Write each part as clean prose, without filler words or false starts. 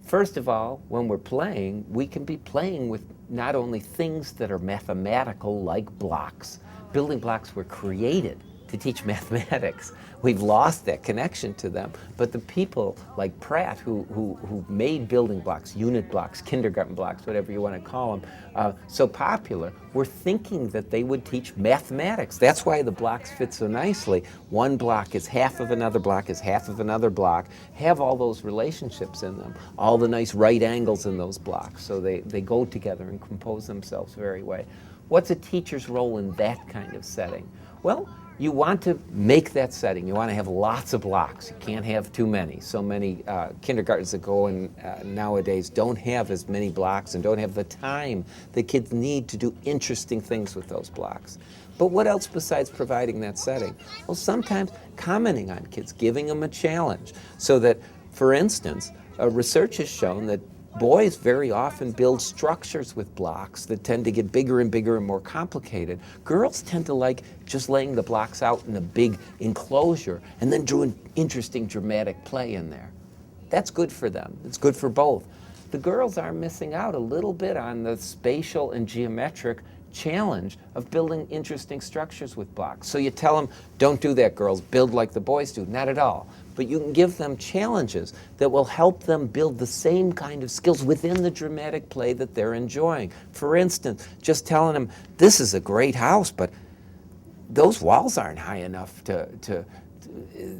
First of all, when we're playing, we can be playing with not only things that are mathematical like blocks. Building blocks were created to teach mathematics. We've lost that connection to them, but the people like Pratt who made building blocks, unit blocks, kindergarten blocks, whatever you want to call them, so popular, were thinking that they would teach mathematics. That's why the blocks fit so nicely. One block is half of another block is half of another block, have all those relationships in them, all the nice right angles in those blocks, so they go together and compose themselves very well. What's a teacher's role in that kind of setting? Well, you want to make that setting. You want to have lots of blocks. You can't have too many. So many kindergartens that go in nowadays don't have as many blocks and don't have the time the kids need to do interesting things with those blocks. But what else besides providing that setting? Well, sometimes commenting on kids, giving them a challenge. So that, for instance, research has shown that boys very often build structures with blocks that tend to get bigger and bigger and more complicated. Girls tend to like just laying the blocks out in a big enclosure and then doing interesting dramatic play in there. That's good for them. It's good for both. The girls are missing out a little bit on the spatial and geometric challenge of building interesting structures with blocks. So you tell them, don't do that, girls, build like the boys do. Not at all. But you can give them challenges that will help them build the same kind of skills within the dramatic play that they're enjoying. For instance, just telling them, this is a great house, but those walls aren't high enough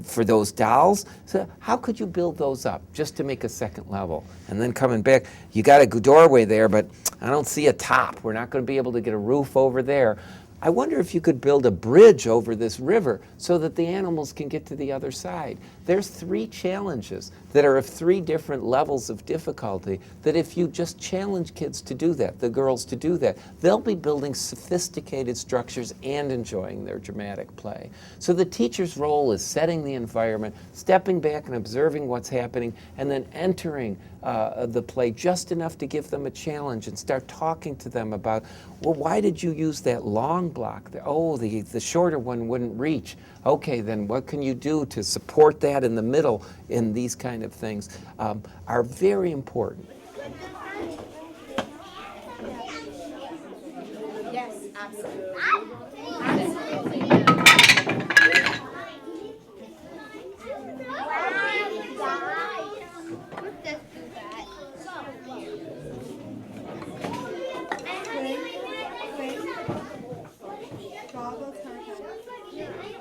for those dolls. So how could you build those up just to make a second level? And then coming back, you got a doorway there, but I don't see a top. We're not going to be able to get a roof over there. I wonder if you could build a bridge over this river so that the animals can get to the other side. There's 3 challenges that are of 3 different levels of difficulty that if you just challenge kids to do that, the girls to do that, they'll be building sophisticated structures and enjoying their dramatic play. So the teacher's role is setting the environment, stepping back and observing what's happening, and then entering the play just enough to give them a challenge and start talking to them about, well, why did you use that long block there? Oh, the shorter one wouldn't reach. Okay, then what can you do to support that in the middle? In these kind of things are very important. Yes, absolutely. Draw those kind of